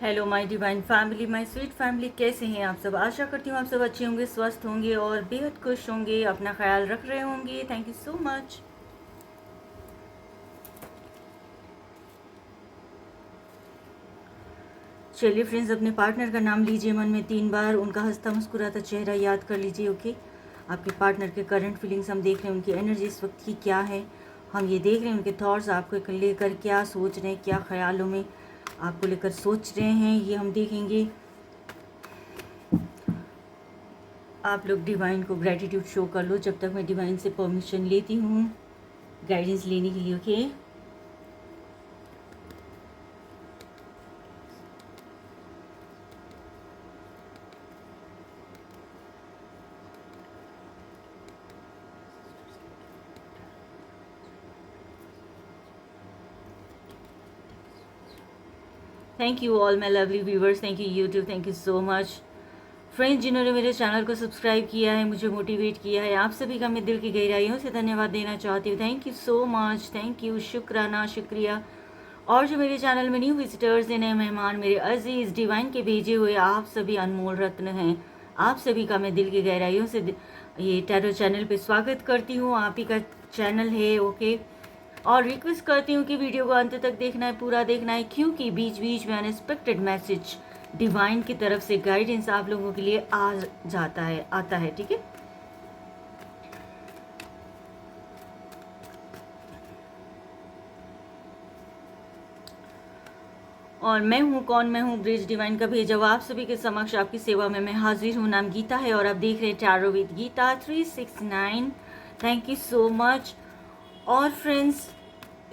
Hello my divine family, my sweet family, कैसे हैं आप सब। आशा करती हूँ आप सब अच्छे होंगे, स्वस्थ होंगे और बेहद खुश होंगे, अपना ख्याल रख रहे होंगे। Thank you so much. चलिए फ्रेंड्स, अपने पार्टनर का नाम लीजिए मन में 3 बार, उनका हंसता मुस्कुराता चेहरा याद कर लीजिए। ओके, आपके पार्टनर के करंट फीलिंग्स हम देख रहे हैं, उनकी एनर्जी इस वक्त की क्या है। हम ये देख रहे हैं उनके थॉट्स आपको लेकर क्या सोच रहे हैं, क्या ख्यालों में आपको लेकर सोच रहे हैं, ये हम देखेंगे। आप लोग डिवाइन को ग्रेटिट्यूड शो कर लो जब तक मैं डिवाइन से परमिशन लेती हूँ गाइडेंस लेने के लिए। Okay, thank you all my lovely viewers, thank you YouTube, thank you so much friends जिन्होंने मेरे चैनल को सब्सक्राइब किया है, मुझे मोटिवेट किया है। आप सभी का मैं दिल की गहराइयों से धन्यवाद देना चाहती हूँ। Thank you so much, thank you, शुक्राना, शुक्रिया। और जो मेरे चैनल में न्यू विजिटर्स हैं, नए मेहमान, मेरे अजीज डिवाइन के भेजे हुए आप सभी अनमोल रत्न हैं, आप सभी का मैं दिल की गहराइयों से ये टैरो चैनल पे स्वागत करती हूँ। आप ही का चैनल है। ओके, और रिक्वेस्ट करती हूँ कि वीडियो को अंत तक देखना है, पूरा देखना है, क्योंकि बीच बीच में अनएक्सपेक्टेड मैसेज डिवाइन की तरफ से गाइडेंस आप लोगों के लिए आता है। ठीक है, और मैं हूँ कौन, मैं हूँ ब्रिज डिवाइन का भेजा हुआ आप सभी के समक्ष आपकी सेवा में मैं हाजिर हूँ। नाम गीता है और आप देख रहे हैं tarot with Geeta 369। Thank you so much. और फ्रेंड्स,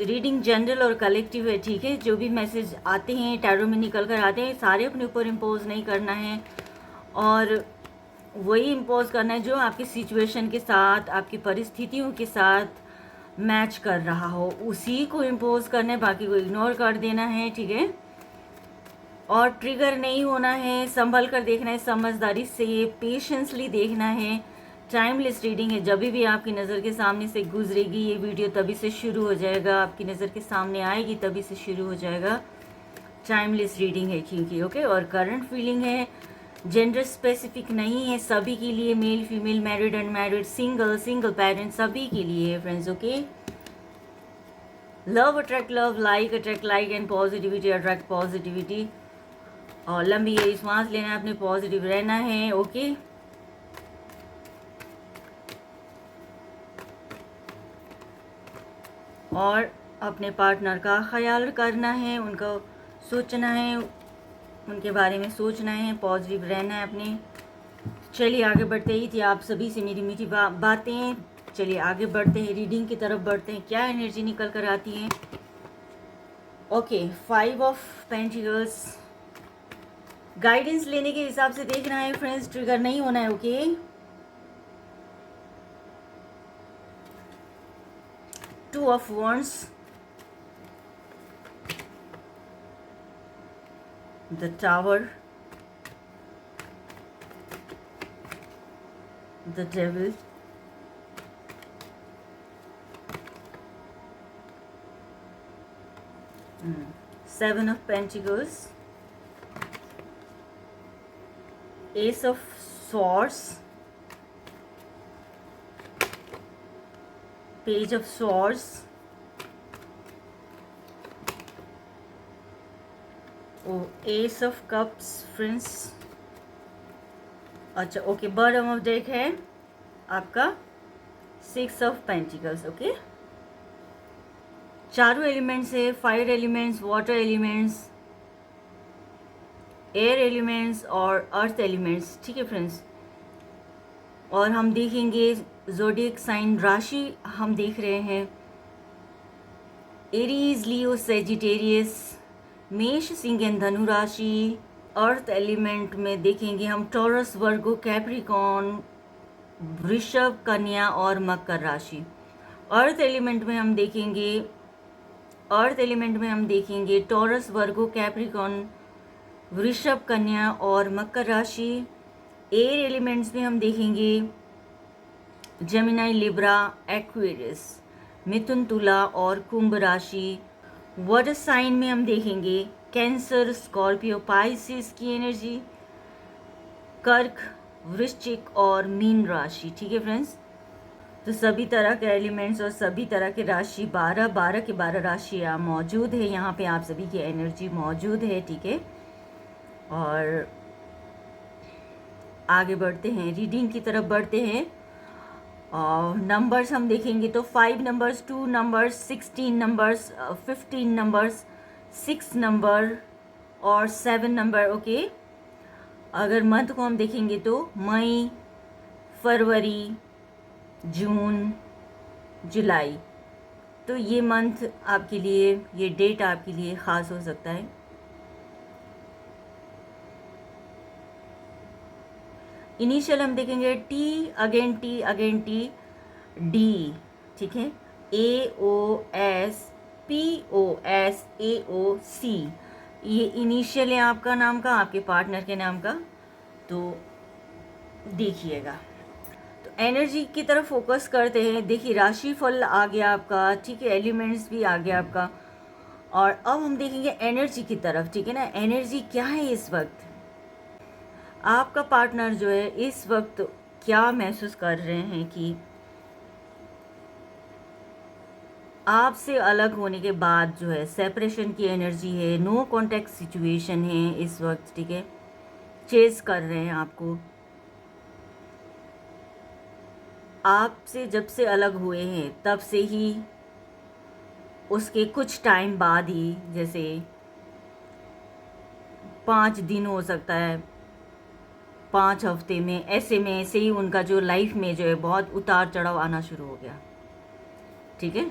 रीडिंग जनरल और कलेक्टिव है, ठीक है। जो भी मैसेज आते हैं टैरो में निकल कर आते हैं, सारे अपने ऊपर इम्पोज नहीं करना है, और वही इम्पोज करना है जो आपकी सिचुएशन के साथ, आपकी परिस्थितियों के साथ मैच कर रहा हो, उसी को इम्पोज करना है, बाकी को इग्नोर कर देना है। ठीक है, और ट्रिगर नहीं होना है, संभल कर देखना है, समझदारी से, पेशेंसली देखना है। टाइमलेस रीडिंग है, जब भी आपकी नज़र के सामने से गुजरेगी ये वीडियो तभी से शुरू हो जाएगा, आपकी नज़र के सामने आएगी तभी से शुरू हो जाएगा। टाइमलेस रीडिंग है क्योंकि ओके, और करंट फीलिंग है, जेंडर स्पेसिफिक नहीं है, सभी के लिए, male female, married unmarried, single single parent, सभी के लिए है friends. Okay, love attract love, like attract like, and positivity attract positivity. और लंबी गहरी सांस लेना है, अपने पॉजिटिव रहना है। ओके, और अपने पार्टनर का ख्याल करना है, उनका सोचना है, उनके बारे में सोचना है, पॉजिटिव रहना है अपने। चलिए आगे बढ़ते ही थी आप सभी से मेरी मीठी बातें। चलिए आगे बढ़ते हैं, रीडिंग की तरफ बढ़ते हैं, क्या एनर्जी निकल कर आती है। ओके, 5 ऑफ पेंटिकल्स, गाइडेंस लेने के हिसाब से देखना है फ्रेंड्स, ट्रिगर नहीं होना है। Okay, 2 of wands, the tower, the devil, 7 of pentacles, ace of swords, page of swords, S of cups friends. अच्छा ओके, बॉटम ऑफ डेक है आपका 6 ऑफ पेंटिकल्स। ओके, चारों एलिमेंट्स है, fire elements, water elements, air elements और earth elements. ठीक है friends, और हम देखेंगे ज़ोडिएक साइन राशि हम देख रहे हैं, एरीज, लियो, सेजिटेरियस, मेष, सिंह एंड धनु राशि। अर्थ एलिमेंट में देखेंगे हम टॉरस, वर्गो, कैप्रिकॉन, वृषभ, कन्या और मकर राशि। अर्थ एलिमेंट में हम देखेंगे टॉरस, वर्गो, कैप्रिकॉन, वृषभ, कन्या और मकर राशि। एयर एलिमेंट्स में हम देखेंगे जेमिनाई, लिब्रा, एक्वेरियस, मिथुन, तुला और कुंभ राशि। वाटर साइन में हम देखेंगे कैंसर, स्कॉर्पियो, पाइसिस की एनर्जी, कर्क, वृश्चिक और मीन राशि। ठीक है फ्रेंड्स, तो सभी तरह के एलिमेंट्स और सभी तरह के राशि 12 के 12 राशियाँ मौजूद है यहाँ पे, आप सभी की एनर्जी मौजूद है। ठीक है, और आगे बढ़ते हैं, रीडिंग की तरफ बढ़ते हैं। और नंबर्स हम देखेंगे तो 5 numbers, 2 numbers, 16 numbers, 15 numbers, 6 number और 7 नंबर। ओके, अगर मंथ को हम देखेंगे तो मई, फरवरी, जून, जुलाई, तो ये मंथ आपके लिए, ये डेट आपके लिए ख़ास हो सकता है। इनिशियल हम देखेंगे T again T again T, D. ठीक है, AOSPOSAOC, ये इनिशियल है आपका नाम का, आपके पार्टनर के नाम का। तो देखिएगा, तो एनर्जी की तरफ फोकस करते हैं। देखिए, राशिफल आ गया आपका, ठीक है, एलिमेंट्स भी आ गया आपका। और अब हम देखेंगे एनर्जी की तरफ। ठीक है ना, एनर्जी क्या है इस वक्त, आपका पार्टनर जो है इस वक्त क्या महसूस कर रहे हैं कि आपसे अलग होने के बाद जो है सेपरेशन की एनर्जी है, नो कांटेक्ट सिचुएशन है इस वक्त। ठीक है, चेज कर रहे हैं आपको, आपसे जब से अलग हुए हैं तब से ही उसके कुछ टाइम बाद ही, जैसे 5 दिन हो सकता है, 5 हफ्ते में, ऐसे ही उनका जो लाइफ में जो है बहुत उतार चढ़ाव आना शुरू हो गया। ठीक है,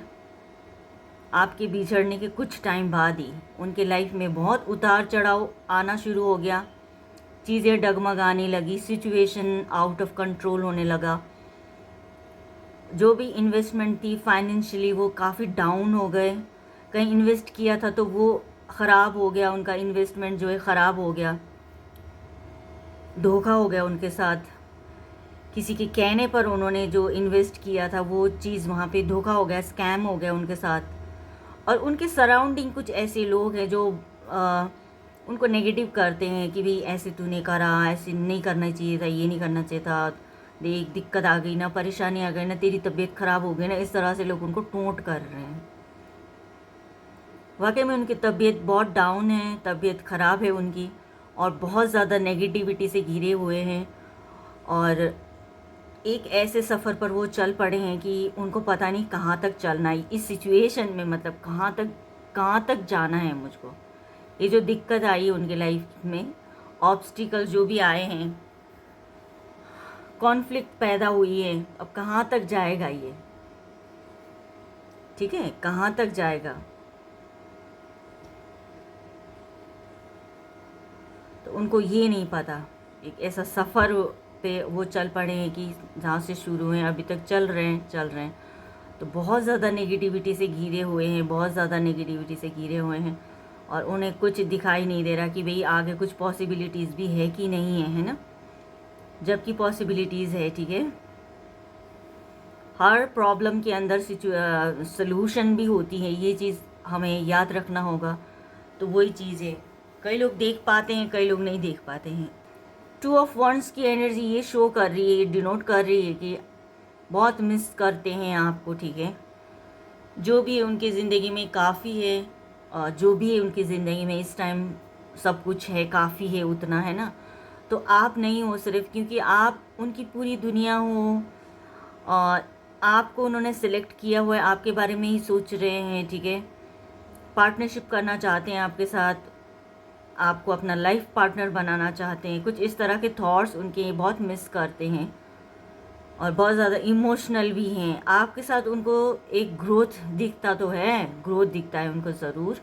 आपके बिछड़ने के कुछ टाइम बाद ही उनके लाइफ में बहुत उतार चढ़ाव आना शुरू हो गया, चीज़ें डगमगाने लगी, सिचुएशन आउट ऑफ कंट्रोल होने लगा। जो भी इन्वेस्टमेंट थी फाइनेंशियली वो काफ़ी डाउन हो गए, कहीं इन्वेस्ट किया था तो वो ख़राब हो गया, उनका इन्वेस्टमेंट जो है ख़राब हो गया, धोखा हो गया उनके साथ। किसी के कहने पर उन्होंने जो इन्वेस्ट किया था वो चीज़ वहाँ पे धोखा हो गया, स्कैम हो गया उनके साथ। और उनके सराउंडिंग कुछ ऐसे लोग हैं जो उनको नेगेटिव करते हैं कि भाई ऐसे तूने करा, ऐसे नहीं करना चाहिए था, ये नहीं करना चाहिए था, देख दिक्कत आ गई ना, परेशानी आ गई ना, तेरी तबीयत ख़राब हो गई ना, इस तरह से लोग उनको टोंट कर रहे हैं। वाकई में उनकी तबीयत बहुत डाउन है, तबीयत ख़राब है उनकी, और बहुत ज़्यादा नेगेटिविटी से घिरे हुए हैं। और एक ऐसे सफ़र पर वो चल पड़े हैं कि उनको पता नहीं कहाँ तक चलना है इस सिचुएशन में, मतलब कहाँ तक जाना है मुझको। ये जो दिक्कत आई उनके लाइफ में, ऑब्स्टिकल जो भी आए हैं, कॉन्फ्लिक्ट पैदा हुई है, अब कहाँ तक जाएगा ये। ठीक है, कहाँ तक जाएगा, तो उनको ये नहीं पता। एक ऐसा सफ़र पे वो चल पड़े हैं कि जहाँ से शुरू हैं अभी तक चल रहे हैं। तो बहुत ज़्यादा नेगेटिविटी से घिरे हुए हैं, बहुत ज़्यादा नेगेटिविटी से घिरे हुए हैं, और उन्हें कुछ दिखाई नहीं दे रहा कि भाई आगे कुछ पॉसिबिलिटीज़ भी है कि नहीं है ना, जबकि पॉसिबिलिटीज़ है। ठीक है, हर प्रॉब्लम के अंदर सलूशन भी होती है, ये चीज़ हमें याद रखना होगा। तो वही चीज़ है, कई लोग देख पाते हैं, कई लोग नहीं देख पाते हैं। 2 ऑफ वंड्स की एनर्जी ये शो कर रही है, डिनोट कर रही है कि बहुत मिस करते हैं आपको। ठीक है, जो भी है उनकी ज़िंदगी में काफ़ी है, और जो भी है उनकी ज़िंदगी में इस टाइम सब कुछ है, काफ़ी है, उतना है ना। तो आप नहीं हो सिर्फ, क्योंकि आप उनकी पूरी दुनिया हो, और आपको उन्होंने सिलेक्ट किया हुआ है, आपके बारे में ही सोच रहे हैं। ठीक है, पार्टनरशिप करना चाहते हैं आपके साथ, आपको अपना लाइफ पार्टनर बनाना चाहते हैं, कुछ इस तरह के थॉट्स उनके बहुत मिस करते हैं, और बहुत ज़्यादा इमोशनल भी हैं आपके साथ। उनको एक ग्रोथ दिखता तो है, ग्रोथ दिखता है उनको ज़रूर,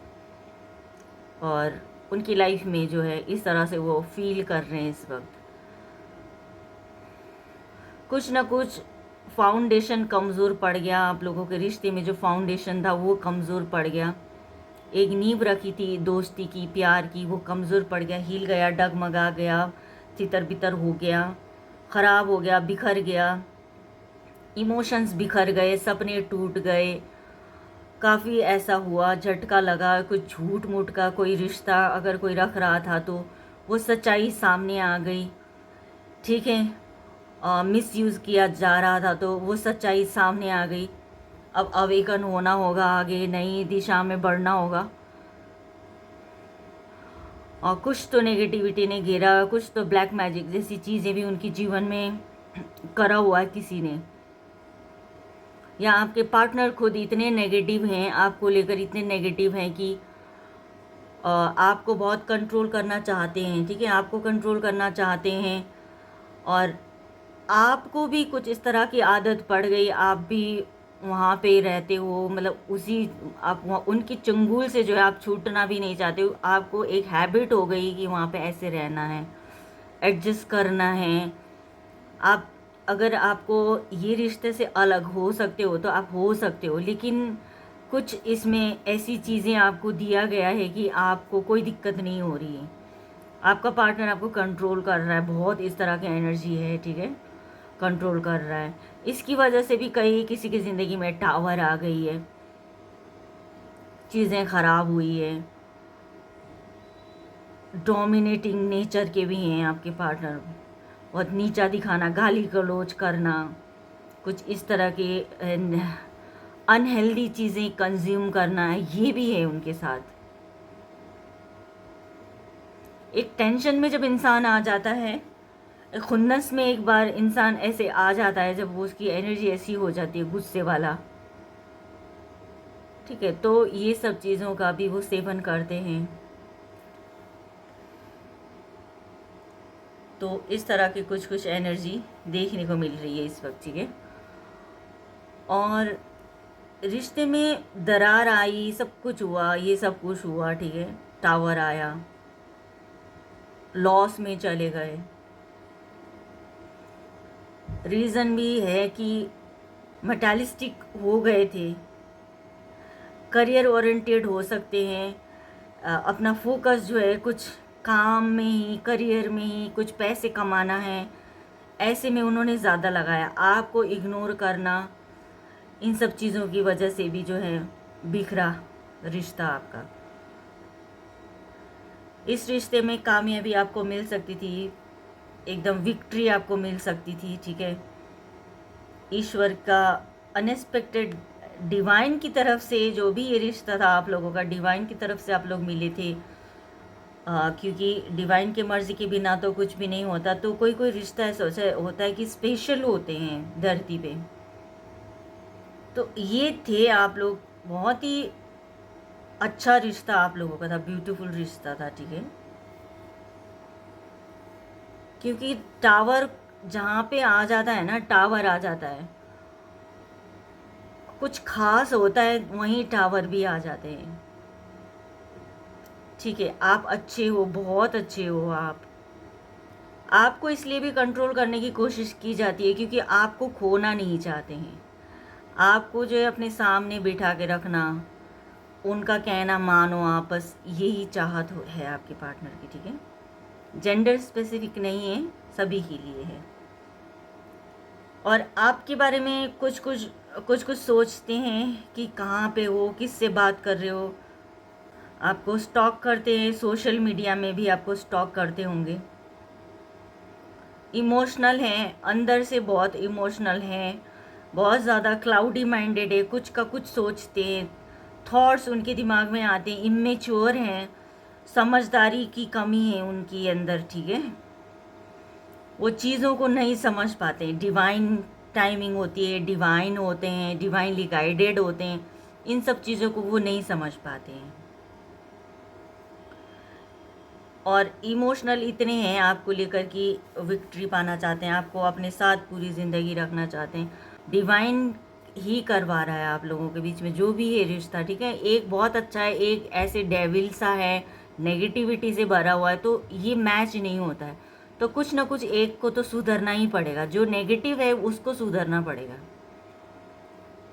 और उनकी लाइफ में जो है इस तरह से वो फील कर रहे हैं इस वक्त। कुछ ना कुछ फाउंडेशन कमज़ोर पड़ गया, आप लोगों के रिश्ते में जो फाउंडेशन था वो कमज़ोर पड़ गया। एक नींव रखी थी दोस्ती की, प्यार की, वो कमज़ोर पड़ गया, हिल गया, डगमगा गया, तितर बितर हो गया, ख़राब हो गया, बिखर गया, इमोशंस बिखर गए, सपने टूट गए, काफ़ी ऐसा हुआ, झटका लगा, कुछ झूठ मूठ का कोई रिश्ता अगर कोई रख रहा था तो वो सच्चाई सामने आ गई, ठीक है। मिसयूज़ किया जा रहा था तो वो सच्चाई सामने आ गई। अब अवेकन होना होगा, आगे नई दिशा में बढ़ना होगा। और कुछ तो नेगेटिविटी ने घेरा, कुछ तो ब्लैक मैजिक जैसी चीज़ें भी उनके जीवन में करा हुआ है किसी ने, या आपके पार्टनर खुद इतने नेगेटिव हैं, आपको लेकर इतने नेगेटिव हैं कि आपको बहुत कंट्रोल करना चाहते हैं, ठीक है, आपको कंट्रोल करना चाहते हैं। और आपको भी कुछ इस तरह की आदत पड़ गई, आप भी वहाँ पे रहते हो, मतलब उसी आप वहाँ उनकी चंगुल से जो है आप छूटना भी नहीं चाहते हो, आपको एक हैबिट हो गई कि वहाँ पे ऐसे रहना है, एडजस्ट करना है। आप अगर आपको ये रिश्ते से अलग हो सकते हो तो आप हो सकते हो, लेकिन कुछ इसमें ऐसी चीज़ें आपको दिया गया है कि आपको कोई दिक्कत नहीं हो रही है, आपका पार्टनर आपको कंट्रोल कर रहा है, बहुत इस तरह की एनर्जी है, ठीक है, कंट्रोल कर रहा है। इसकी वजह से भी कई किसी की ज़िंदगी में टावर आ गई है, चीज़ें ख़राब हुई है, डोमिनेटिंग नेचर के भी हैं आपके पार्टनर, बहुत नीचा दिखाना, गाली गलौज करना, कुछ इस तरह के अनहेल्दी चीज़ें कंज्यूम करना है, ये भी है उनके साथ। एक टेंशन में जब इंसान आ जाता है, खुन्नस में एक बार इंसान ऐसे आ जाता है, जब वो उसकी एनर्जी ऐसी हो जाती है गुस्से वाला, ठीक है, तो ये सब चीज़ों का भी वो सेवन करते हैं। तो इस तरह की कुछ कुछ एनर्जी देखने को मिल रही है इस वक्त, ठीक है। और रिश्ते में दरार आई, सब कुछ हुआ, ये सब कुछ हुआ, ठीक है, टावर आया, लॉस में चले गए। रीज़न भी है कि मटेरियलिस्टिक हो गए थे, करियर ओरिएंटेड हो सकते हैं, अपना फोकस जो है कुछ काम में ही, करियर में ही, कुछ पैसे कमाना है, ऐसे में उन्होंने ज़्यादा लगाया। आपको इग्नोर करना, इन सब चीज़ों की वजह से भी जो है बिखरा रिश्ता आपका। इस रिश्ते में कामयाबी आपको मिल सकती थी, एकदम विक्ट्री आपको मिल सकती थी, ठीक है। ईश्वर का अनएक्सपेक्टेड, डिवाइन की तरफ से जो भी ये रिश्ता था आप लोगों का, डिवाइन की तरफ से आप लोग मिले थे। क्योंकि डिवाइन के मर्जी के बिना तो कुछ भी नहीं होता। तो कोई कोई रिश्ता ऐसा होता है कि स्पेशल होते हैं धरती पे। तो ये थे आप लोग, बहुत ही अच्छा रिश्ता आप लोगों का था, ब्यूटीफुल रिश्ता था, ठीक है। क्योंकि टावर जहाँ पे आ जाता है ना, टावर आ जाता है, कुछ खास होता है, वहीं टावर भी आ जाते हैं, ठीक है। आप अच्छे हो, बहुत अच्छे हो आप। आपको इसलिए भी कंट्रोल करने की कोशिश की जाती है क्योंकि आपको खोना नहीं चाहते हैं। आपको जो है अपने सामने बिठा के रखना, उनका कहना मानो आप, बस यही चाहत है आपके पार्टनर की, ठीक है। जेंडर स्पेसिफिक नहीं है, सभी के लिए है। और आपके बारे में कुछ कुछ सोचते हैं कि कहाँ पे हो, किससे बात कर रहे हो, आपको स्टॉक करते हैं, सोशल मीडिया में भी आपको स्टॉक करते होंगे। इमोशनल हैं, अंदर से बहुत इमोशनल हैं, बहुत ज़्यादा क्लाउडी माइंडेड है, कुछ का कुछ सोचते हैं, थॉट्स उनके दिमाग में आते हैं, इमेच्योर हैं, समझदारी की कमी है उनकी अंदर, ठीक है। वो चीज़ों को नहीं समझ पाते हैं, डिवाइन टाइमिंग होती है, डिवाइन होते हैं, डिवाइनली गाइडेड होते हैं, इन सब चीज़ों को वो नहीं समझ पाते हैं। और इमोशनल इतने हैं आपको लेकर कि विक्ट्री पाना चाहते हैं, आपको अपने साथ पूरी ज़िंदगी रखना चाहते हैं। डिवाइन ही करवा रहा है आप लोगों के बीच में जो भी है रिश्ता, ठीक है। एक बहुत अच्छा है, एक ऐसे डेविल सा है, नेगेटिविटी से भरा हुआ है, तो ये मैच नहीं होता है। तो कुछ ना कुछ एक को तो सुधरना ही पड़ेगा, जो नेगेटिव है उसको सुधरना पड़ेगा।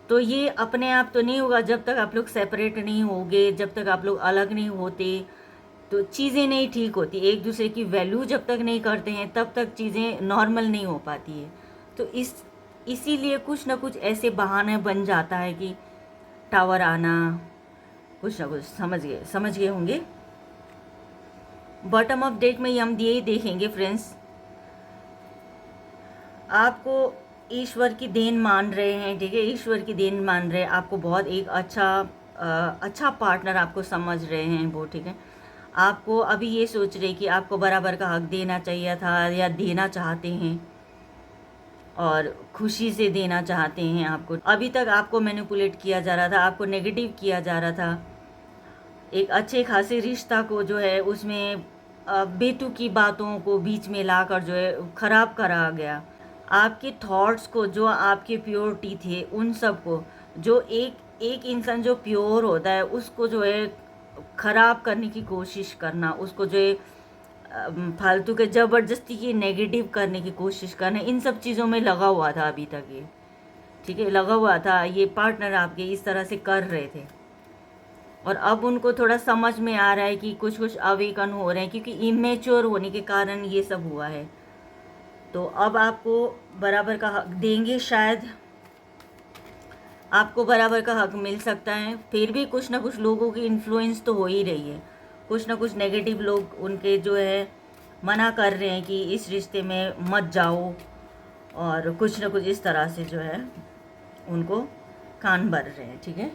तो ये अपने आप तो नहीं होगा जब तक आप लोग सेपरेट नहीं होगे, जब तक आप लोग अलग नहीं होते तो चीज़ें नहीं ठीक होती। एक दूसरे की वैल्यू जब तक नहीं करते हैं तब तक चीज़ें नॉर्मल नहीं हो पाती है। तो इसीलिए कुछ ना कुछ ऐसे बहाने बन जाता है कि टावर आना, कुछ ना कुछ समझ गए होंगे। बॉटम ऑफ डेक में हम ये देखेंगे फ्रेंड्स, आपको ईश्वर की देन मान रहे हैं, ठीक है, ईश्वर की देन मान रहे हैं, आपको बहुत एक अच्छा पार्टनर आपको समझ रहे हैं वो, ठीक है। आपको अभी ये सोच रहे कि आपको बराबर का हक देना चाहिए था या देना चाहते हैं और खुशी से देना चाहते हैं आपको। अभी तक आपको मैनिपुलेट किया जा रहा था, आपको नेगेटिव किया जा रहा था, एक अच्छे खासे रिश्ता को जो है उसमें बेतुकी बातों को बीच में लाकर जो है ख़राब करा गया। आपके थॉट्स को, जो आपके प्योरिटी थे उन सब को, जो एक इंसान जो प्योर होता है उसको जो है ख़राब करने की कोशिश करना, उसको जो है फालतू के ज़बरदस्ती की नेगेटिव करने की कोशिश करना, इन सब चीज़ों में लगा हुआ था अभी तक ये, ठीक है, लगा हुआ था। ये पार्टनर आपके इस तरह से कर रहे थे और अब उनको थोड़ा समझ में आ रहा है कि कुछ कुछ अवेकन हो रहे हैं, क्योंकि इमेच्योर होने के कारण ये सब हुआ है। तो अब आपको बराबर का हक देंगे, शायद आपको बराबर का हक मिल सकता है। फिर भी कुछ ना कुछ लोगों की इन्फ्लुएंस तो हो ही रही है, कुछ ना कुछ नेगेटिव लोग उनके जो है मना कर रहे हैं कि इस रिश्ते में मत जाओ, और कुछ ना कुछ इस तरह से जो है उनको कान भर रहे हैं, ठीक है।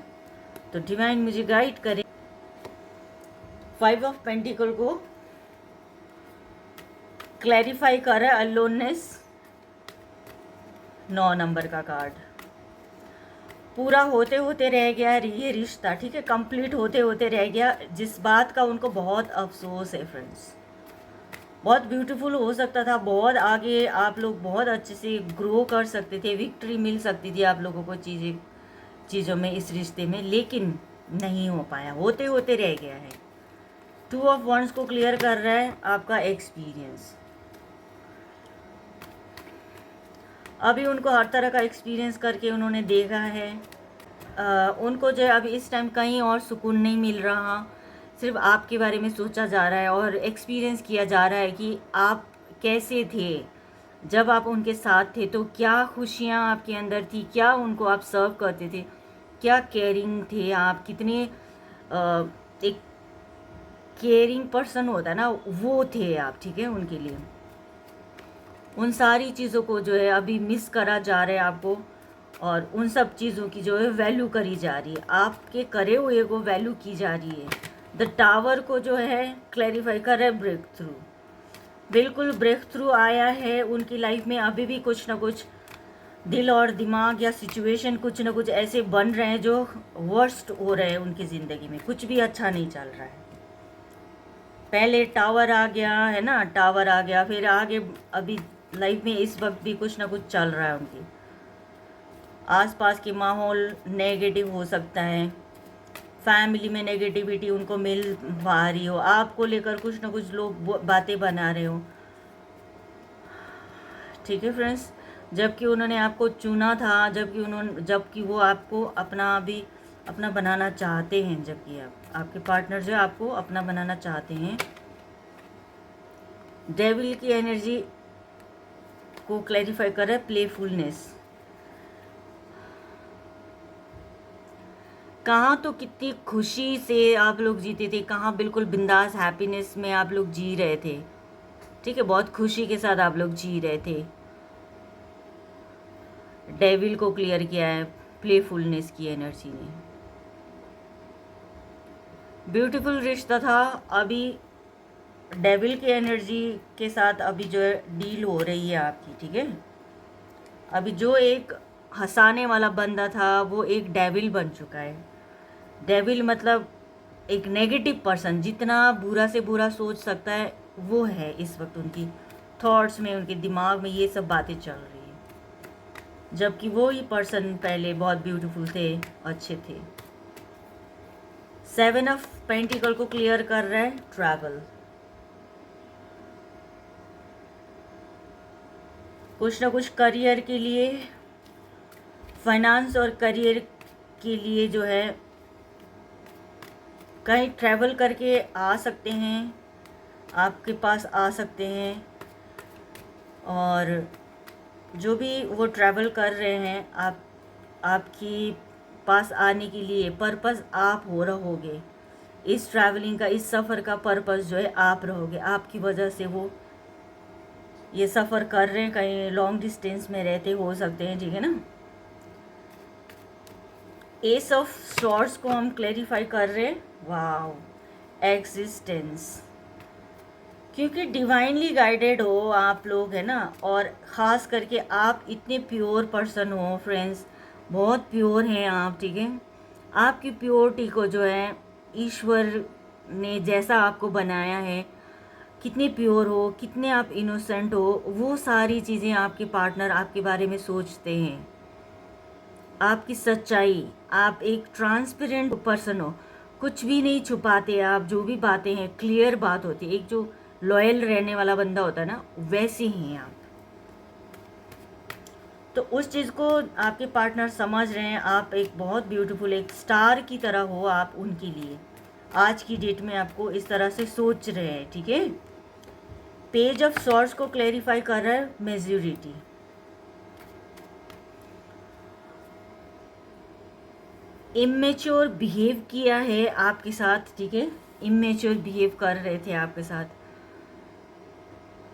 तो डिवाइन मुझे गाइड करे। 5 ऑफ पेंटिकल को क्लैरिफाई कर रहा है अलोननेस, 9 नंबर का कार्ड पूरा होते होते रह गया ये रिश्ता, ठीक है, कंप्लीट होते होते रह गया, जिस बात का उनको बहुत अफसोस है फ्रेंड्स। बहुत ब्यूटीफुल हो सकता था, बहुत आगे आप लोग बहुत अच्छे से ग्रो कर सकते थे, विक्ट्री मिल सकती थी आप लोगों को चीज़ों में, इस रिश्ते में, लेकिन नहीं हो पाया, होते होते रह गया है। 2 ऑफ वंड्स को क्लियर कर रहा है आपका एक्सपीरियंस। अभी उनको हर तरह का एक्सपीरियंस करके उन्होंने देखा है, उनको जो है अभी इस टाइम कहीं और सुकून नहीं मिल रहा, सिर्फ आपके बारे में सोचा जा रहा है और एक्सपीरियंस किया जा रहा है कि आप कैसे थे जब आप उनके साथ थे, तो क्या खुशियाँ आपके अंदर थी, क्या उनको आप सर्व करते थे, क्या केयरिंग थे आप, कितने एक केयरिंग पर्सन होता है ना, वो थे आप, ठीक है, उनके लिए। उन सारी चीज़ों को जो है अभी मिस करा जा रहा है आपको, और उन सब चीज़ों की जो है वैल्यू करी जा रही है, आपके करे हुए को वैल्यू की जा रही है। द टावर को जो है क्लैरिफाई कर रहा है ब्रेक थ्रू, बिल्कुल ब्रेक थ्रू आया है उनकी लाइफ में। अभी भी कुछ ना कुछ दिल और दिमाग या सिचुएशन कुछ ना कुछ ऐसे बन रहे हैं जो वर्स्ट हो रहे हैं उनकी ज़िंदगी में, कुछ भी अच्छा नहीं चल रहा है। पहले टावर आ गया है ना, टावर आ गया, फिर आगे अभी लाइफ में इस वक्त भी कुछ ना कुछ चल रहा है उनकी, आसपास के माहौल नेगेटिव हो सकता है, फैमिली में नेगेटिविटी उनको मिल पा रही हो, आपको लेकर कुछ ना कुछ लोग बातें बना रहे हो, ठीक है फ्रेंड्स। जबकि उन्होंने आपको चुना था, जबकि वो आपको अपना बनाना चाहते हैं, जबकि आपके पार्टनर जो है आपको अपना बनाना चाहते हैं। डेविल की एनर्जी को क्लैरिफाई कर रहा है प्लेफुलनेस। कहाँ तो कितनी खुशी से आप लोग जीते थे, कहाँ बिल्कुल बिंदास हैप्पीनेस में आप लोग जी रहे थे, ठीक है, बहुत खुशी के साथ आप लोग जी रहे थे। डेविल को क्लियर किया है प्लेफुलनेस की एनर्जी ने। ब्यूटीफुल रिश्ता था, अभी डेविल की एनर्जी के साथ अभी जो है डील हो रही है आपकी, ठीक है। अभी जो एक हंसाने वाला बंदा था वो एक डेविल बन चुका है। डेविल मतलब एक नेगेटिव पर्सन, जितना बुरा से बुरा सोच सकता है वो है इस वक्त उनकी थॉट्स में, उनके दिमाग में ये सब बातें चल रही है, जबकि वो ही पर्सन पहले बहुत ब्यूटीफुल थे, अच्छे थे। 7 ऑफ पेंटिकल को क्लियर कर रहा है ट्रैवल। कुछ ना कुछ करियर के लिए, फाइनेंस और करियर के लिए जो है कहीं ट्रैवल करके आ सकते हैं, आपके पास आ सकते हैं, और जो भी वो ट्रैवल कर रहे हैं आपकी पास आने के लिए पर्पस आप हो रहोगे। इस ट्रैवलिंग का, इस सफ़र का पर्पस जो है आप रहोगे। आपकी वजह से वो ये सफ़र कर रहे हैं, कहीं लॉन्ग डिस्टेंस में रहते हो सकते हैं, ठीक है ना। एस ऑफ सॉर्ड्स को हम क्लैरिफाई कर रहे हैं। वाओ, एग्जिस्टेंस, क्योंकि डिवाइनली गाइडेड हो आप लोग, है ना। और ख़ास करके आप इतने प्योर पर्सन हो फ्रेंड्स, बहुत प्योर हैं आप, ठीक है। आपकी प्योरिटी को जो है ईश्वर ने जैसा आपको बनाया है, कितने प्योर हो, कितने आप इनोसेंट हो, वो सारी चीज़ें आपके पार्टनर आपके बारे में सोचते हैं। आपकी सच्चाई, आप एक ट्रांसपेरेंट पर्सन हो, कुछ भी नहीं छुपाते आप, जो भी बातें हैं क्लियर बात होती है। एक जो लॉयल रहने वाला बंदा होता है ना, वैसे ही हैं आप। तो उस चीज़ को आपके पार्टनर समझ रहे हैं। आप एक बहुत ब्यूटीफुल, एक स्टार की तरह हो आप उनके लिए। आज की डेट में आपको इस तरह से सोच रहे हैं, ठीक है। पेज ऑफ सॉर्ड्स को क्लैरिफाई कर रहा है मेच्योरिटी। इमेच्योर बिहेव किया है आपके साथ, ठीक है। इमेच्योर बिहेव कर रहे थे आपके साथ।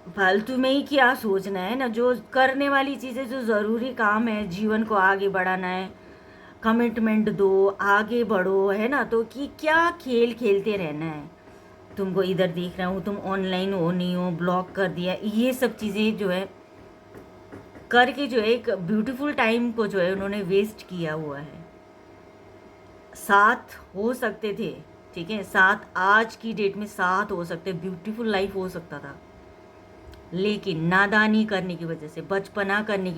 फालतू में ही क्या सोचना है ना, जो करने वाली चीज़ें, जो ज़रूरी काम है, जीवन को आगे बढ़ाना है, कमिटमेंट दो, आगे बढ़ो, है ना। तो कि क्या खेल खेलते रहना है। तुमको इधर देख रहा हूँ, तुम ऑनलाइन हो नहीं हो, ब्लॉक कर दिया, ये सब चीज़ें जो है करके जो है एक ब्यूटीफुल टाइम को जो है उन्होंने वेस्ट किया हुआ है। साथ हो सकते थे, ठीक है, साथ आज की डेट में साथ हो सकते, ब्यूटीफुल लाइफ हो सकता था, लेकिन नादानी करने की वजह से, बचपना करने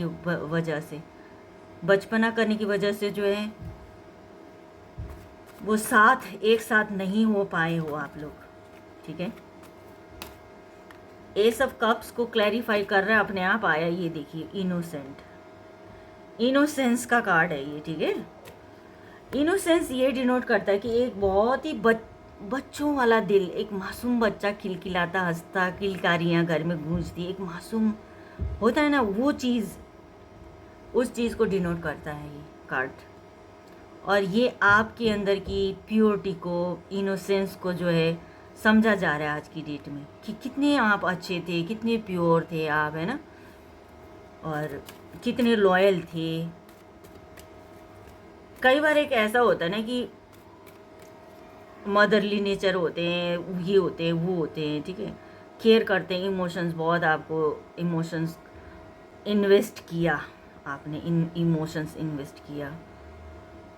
की वजह से जो है वो साथ एक साथ नहीं हो पाए हो आप लोग, ठीक है। एस ऑफ कप्स को क्लैरिफाई कर रहा है, अपने आप आया, ये देखिए, इनोसेंट, इनोसेंस का कार्ड है ये, ठीक है। इनोसेंस ये डिनोट करता है कि एक बहुत ही बच्चों वाला दिल, एक मासूम बच्चा खिलखिलाता हंसता, किलकारियाँ घर में गूंजती, एक मासूम होता है ना, वो चीज़, उस चीज़ को डिनोट करता है ये कार्ड। और ये आपके अंदर की प्योरिटी को, इनोसेंस को जो है समझा जा रहा है आज की डेट में, कि कितने आप अच्छे थे, कितने प्योर थे आप, है ना, और कितने लॉयल थे। कई बार एक ऐसा होता है ना कि मदरली नेचर होते हैं, ये होते हैं, वो होते हैं, ठीक है, केयर करते हैं, इमोशंस बहुत, आपको इमोशंस इन्वेस्ट किया, आपने इन इमोशंस इन्वेस्ट किया,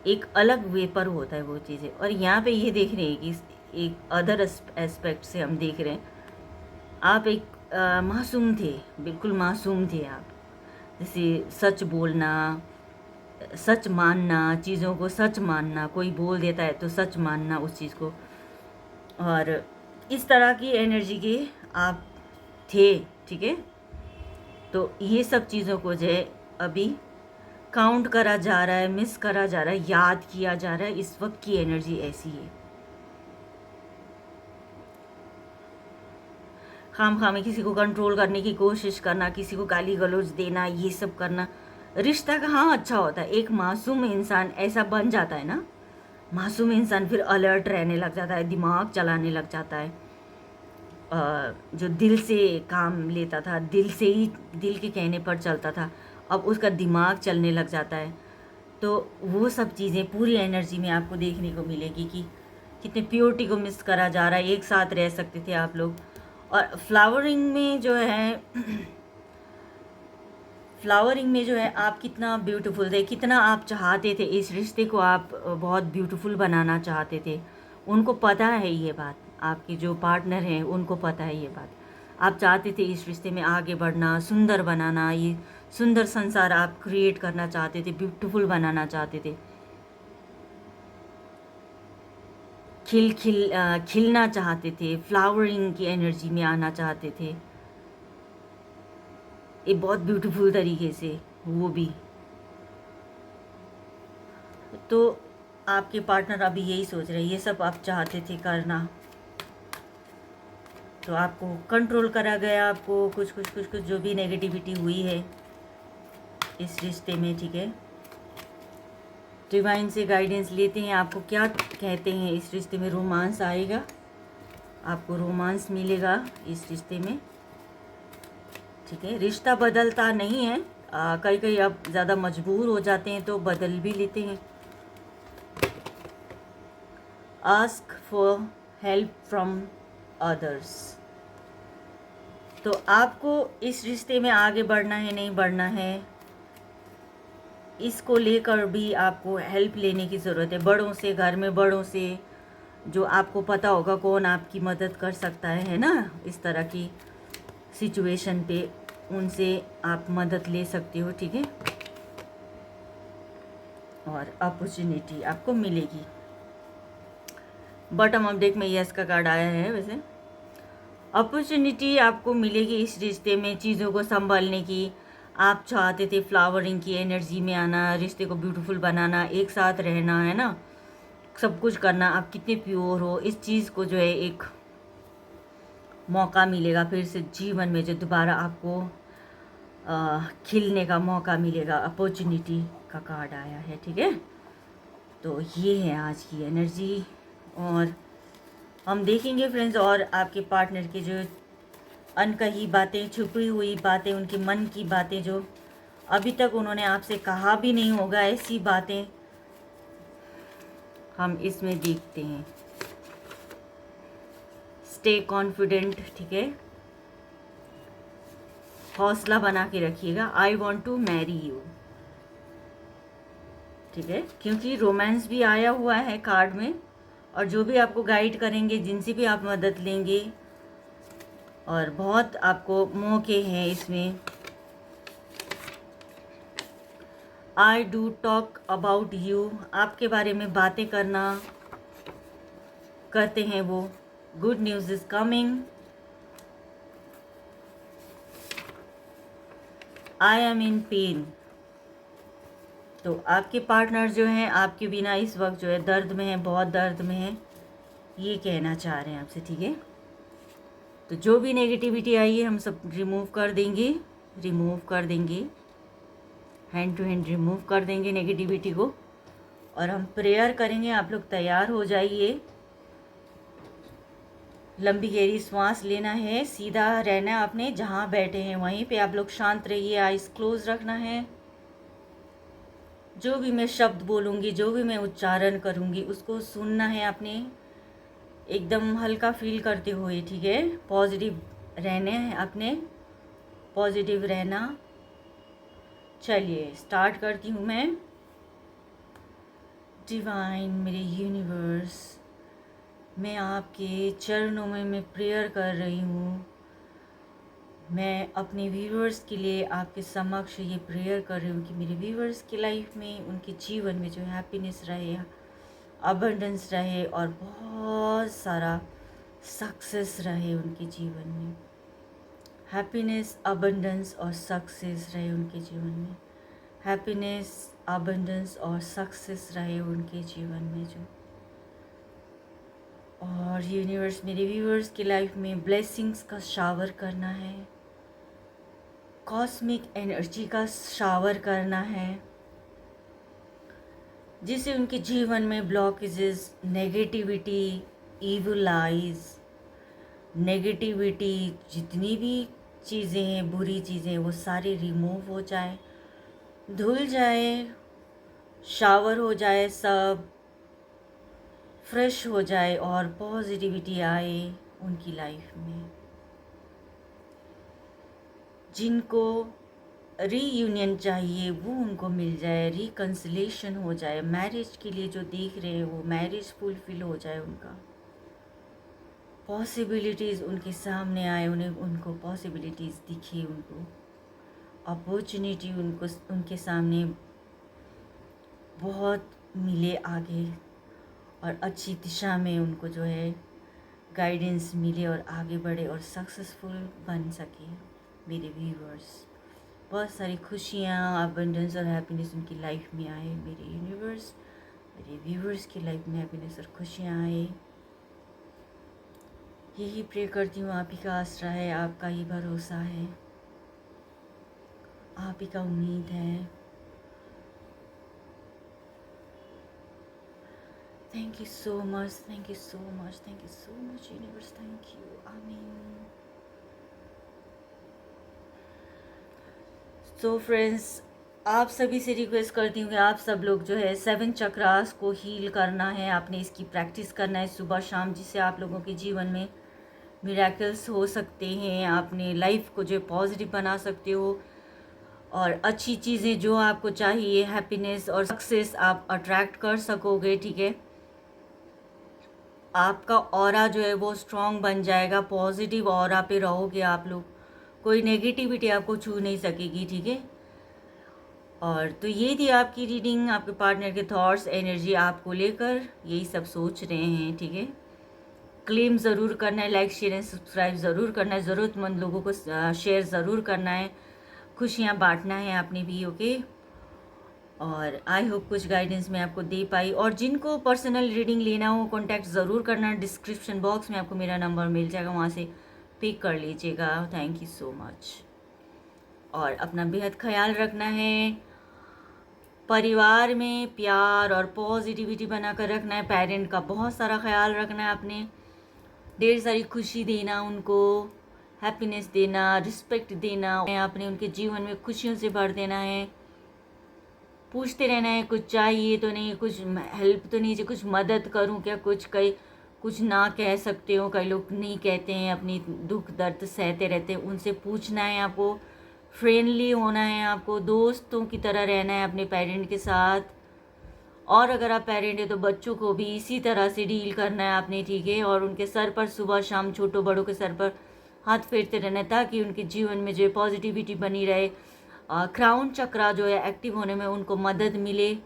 एक अलग वे पर होता है वो चीज़ें। और यहाँ पे ये देख रहे हैं कि एक अदर एस्पेक्ट से हम देख रहे हैं, आप एक मासूम थे, बिल्कुल मासूम थे आप। जैसे सच बोलना, सच मानना, चीज़ों को सच मानना, कोई बोल देता है तो सच मानना उस चीज़ को, और इस तरह की एनर्जी के आप थे, ठीक है। तो ये सब चीज़ों को जो है अभी काउंट करा जा रहा है, मिस करा जा रहा है, याद किया जा रहा है। इस वक्त की एनर्जी ऐसी है। खाम में किसी को कंट्रोल करने की कोशिश करना, किसी को गाली गलौज देना, ये सब करना रिश्ता कहाँ अच्छा होता है। एक मासूम इंसान ऐसा बन जाता है ना, मासूम इंसान फिर अलर्ट रहने लग जाता है, दिमाग चलाने लग जाता है। जो दिल से काम लेता था, दिल से ही, दिल के कहने पर चलता था, अब उसका दिमाग चलने लग जाता है। तो वो सब चीज़ें पूरी एनर्जी में आपको देखने को मिलेगी कि कितने प्योरिटी को मिस करा जा रहा है। एक साथ रह सकते थे आप लोग। और फ्लावरिंग में जो है आप कितना ब्यूटीफुल थे, कितना आप चाहते थे इस रिश्ते को, आप बहुत ब्यूटीफुल बनाना चाहते थे। उनको पता है ये बात, आपके जो पार्टनर हैं उनको पता है ये बात। आप चाहते थे इस रिश्ते में आगे बढ़ना, सुंदर बनाना, ये सुंदर संसार आप क्रिएट करना चाहते थे, ब्यूटीफुल बनाना चाहते थे, खिलना चाहते थे, फ्लावरिंग की एनर्जी में आना चाहते थे, एक बहुत ब्यूटीफुल तरीके से, वो भी। तो आपके पार्टनर अभी यही सोच रहे हैं, ये सब आप चाहते थे करना, तो आपको कंट्रोल करा गया, आपको कुछ जो भी नेगेटिविटी हुई है इस रिश्ते में, ठीक है। डिवाइन से गाइडेंस लेते हैं, आपको क्या कहते हैं इस रिश्ते में। रोमांस आएगा, आपको रोमांस मिलेगा इस रिश्ते में, ठीक है। रिश्ता बदलता नहीं है, कई कई आप ज़्यादा मजबूर हो जाते हैं तो बदल भी लेते हैं। Ask for help from others, तो आपको इस रिश्ते में आगे बढ़ना है नहीं बढ़ना है, इसको लेकर भी आपको हेल्प लेने की ज़रूरत है बड़ों से, घर में बड़ों से, जो आपको पता होगा कौन आपकी मदद कर सकता है ना, इस तरह की सिचुएशन पे उनसे आप मदद ले सकते हो, ठीक है। और अपॉर्चुनिटी आपको मिलेगी। बॉटम ऑफ डेक में यस का कार्ड आया है। वैसे अपॉर्चुनिटी आपको मिलेगी इस रिश्ते में, चीज़ों को संभालने की। आप चाहते थे फ्लावरिंग की एनर्जी में आना, रिश्ते को ब्यूटीफुल बनाना, एक साथ रहना, है ना, सब कुछ करना। आप कितने प्योर हो, इस चीज़ को जो है एक मौका मिलेगा फिर से जीवन में, जो दोबारा आपको खिलने का मौका मिलेगा। अपॉर्चुनिटी का कार्ड आया है, ठीक है। तो ये है आज की एनर्जी। और हम देखेंगे फ्रेंड्स, और आपके पार्टनर के जो अनकही बातें, छुपी हुई बातें, उनके मन की बातें जो अभी तक उन्होंने आपसे कहा भी नहीं होगा, ऐसी बातें हम इसमें देखते हैं। स्टे कॉन्फिडेंट, ठीक है, हौसला बना के रखिएगा। I want to marry you, ठीक है, क्योंकि रोमांस भी आया हुआ है कार्ड में। और जो भी आपको गाइड करेंगे, जिनसे भी आप मदद लेंगे, और बहुत आपको मौके हैं इसमें। I do talk about you, आपके बारे में बातें करते हैं वो। Good news is coming. I am in pen, तो आपके पार्टनर जो हैं आपके बिना इस वक्त जो है दर्द में है, बहुत दर्द में है, ये कहना चाह रहे हैं आपसे, ठीक है। तो जो भी नेगेटिविटी आई है हम सब रिमूव कर देंगे, हैंड टू हैंड रिमूव कर देंगे नेगेटिविटी को। और हम प्रेयर करेंगे। आप लोग तैयार हो जाइए। लंबी गहरी सांस लेना है, सीधा रहना है, आपने जहाँ बैठे हैं वहीं पे आप लोग शांत रहिए, आइज़ क्लोज रखना है। जो भी मैं शब्द बोलूँगी, जो भी मैं उच्चारण करूँगी, उसको सुनना है आपने, एकदम हल्का फील करते हुए, ठीक है। पॉजिटिव रहने हैं अपने, पॉजिटिव रहना। चलिए स्टार्ट करती हूँ मैं। डिवाइन, मेरे यूनिवर्स, मैं आपके चरणों में मैं प्रेयर कर रही हूँ। मैं अपने व्यूअर्स के लिए आपके समक्ष ये प्रेयर कर रही हूँ कि मेरे व्यूअर्स की लाइफ में, उनके जीवन में जो हैप्पीनेस रहे, अबंडेंस रहे, और बहुत सारा सक्सेस रहे उनके जीवन में। हैप्पीनेस, अबंडेंस और सक्सेस रहे उनके जीवन में। हैप्पीनेस, अबंडेंस और सक्सेस रहे उनके जीवन में जो। और यूनिवर्स मेरे व्यूअर्स की लाइफ में ब्लेसिंग्स का शावर करना है, कॉस्मिक एनर्जी का शावर करना है, जिससे उनके जीवन में blockages, negativity, evil eyes, negativity, जितनी भी चीज़ें हैं, बुरी चीज़ें, वो सारी रिमूव हो जाए, धुल जाए, शावर हो जाए, सब फ्रेश हो जाए और पॉजिटिविटी आए उनकी लाइफ में। जिनको रीयूनियन चाहिए वो उनको मिल जाए, रिकन्सिलेशन हो जाए, मैरिज के लिए जो देख रहे हैं वो मैरिज फुलफिल हो जाए, उनका पॉसिबिलिटीज़ उनके सामने आए, उनको पॉसिबिलिटीज़ दिखे, उनको अपॉर्चुनिटी उनके सामने बहुत मिले आगे, और अच्छी दिशा में उनको जो है गाइडेंस मिले और आगे बढ़े और सक्सेसफुल बन सके। मेरे व्यूअर्स, बहुत सारी खुशियाँ, अबंडेंस और हैप्पीनेस उनकी लाइफ में आए। मेरे यूनिवर्स, मेरे व्यूअर्स की लाइफ में हैप्पीनेस और खुशियाँ आए, यही प्रे करती हूँ। आप ही का आसरा है, आपका ही भरोसा है, आप ही का उम्मीद है। Thank you so much, thank you so much, thank you so much universe, thank you. Amen. So friends, आप सभी से रिक्वेस्ट करती हूँ कि आप सब लोग जो है 7 चक्रास को हील करना है, आपने इसकी प्रैक्टिस करना है सुबह शाम, जिससे आप लोगों के जीवन में मिरेकल्स हो सकते हैं, आपने लाइफ को जो पॉजिटिव बना सकते हो और अच्छी चीज़ें जो आपको चाहिए, हैप्पीनेस और सक्सेस आप अट्रैक्ट कर सकोगे। ठीक है, आपका ऑरा जो है वो स्ट्रॉन्ग बन जाएगा, पॉजिटिव ऑरा पे रहोगे आप लोग, कोई नेगेटिविटी आपको छू नहीं सकेगी। ठीक है, और तो ये थी आपकी रीडिंग, आपके पार्टनर के थॉट्स, एनर्जी आपको लेकर यही सब सोच रहे हैं। ठीक है, क्लेम ज़रूर करना है, लाइक शेयर एंड सब्सक्राइब ज़रूर करना है, ज़रूरतमंद लोगों को शेयर ज़रूर करना है, खुशियाँ बांटना है आपने भी। ओके, और आई होप कुछ गाइडेंस मैं आपको दे पाई, और जिनको पर्सनल रीडिंग लेना हो कॉन्टैक्ट ज़रूर करना, डिस्क्रिप्शन बॉक्स में आपको मेरा नंबर मिल जाएगा, वहाँ से पिक कर लीजिएगा। थैंक यू सो मच, और अपना बेहद ख्याल रखना है, परिवार में प्यार और पॉजिटिविटी बनाकर रखना है, पेरेंट का बहुत सारा ख्याल रखना है आपने, ढेर सारी खुशी देना, उनको हैप्पीनेस देना, रिस्पेक्ट देना, आपने उनके जीवन में खुशियों से भर देना है, पूछते रहना है कुछ चाहिए तो नहीं, कुछ हेल्प तो नहीं चाहिए, कुछ मदद करूं क्या, कुछ ना कह सकते हो, कई लोग नहीं कहते हैं, अपनी दुख दर्द सहते रहते हैं, उनसे पूछना है आपको, फ्रेंडली होना है आपको, दोस्तों की तरह रहना है अपने पेरेंट के साथ, और अगर आप पेरेंट है तो बच्चों को भी इसी तरह से डील करना है आपने। ठीक है, और उनके सर पर सुबह शाम छोटों बड़ों के सर पर हाथ फेरते रहना है, ताकि उनके जीवन में जो पॉजिटिविटी बनी रहे, क्राउन चक्रा जो है एक्टिव होने में उनको मदद मिले,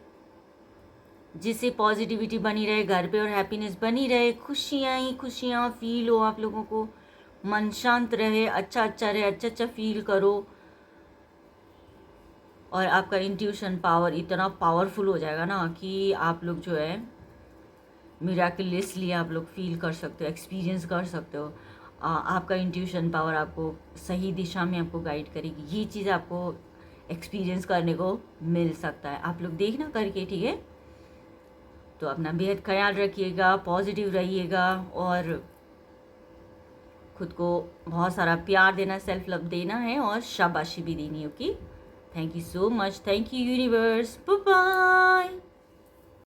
जिससे पॉजिटिविटी बनी रहे घर पे और हैप्पीनेस बनी रहे, खुशियाँ ही खुशियाँ फील हो आप लोगों को, मन शांत रहे, अच्छा अच्छा रहे, अच्छा अच्छा फील करो, और आपका इंट्यूशन पावर इतना पावरफुल हो जाएगा ना कि आप लोग जो है मिराकलियसली आप लोग फील कर सकते हो, एक्सपीरियंस कर सकते हो। आपका इंट्यूशन पावर आपको सही दिशा में आपको गाइड करेगी, ये चीज़ आपको एक्सपीरियंस करने को मिल सकता है, आप लोग देखना करके। ठीक है, तो अपना बेहद ख्याल रखिएगा, पॉजिटिव रहिएगा, और खुद को बहुत सारा प्यार देना, सेल्फ लव देना है, और शाबाशी भी देनी है। Okay, thank you so much, thank you universe, bye bye.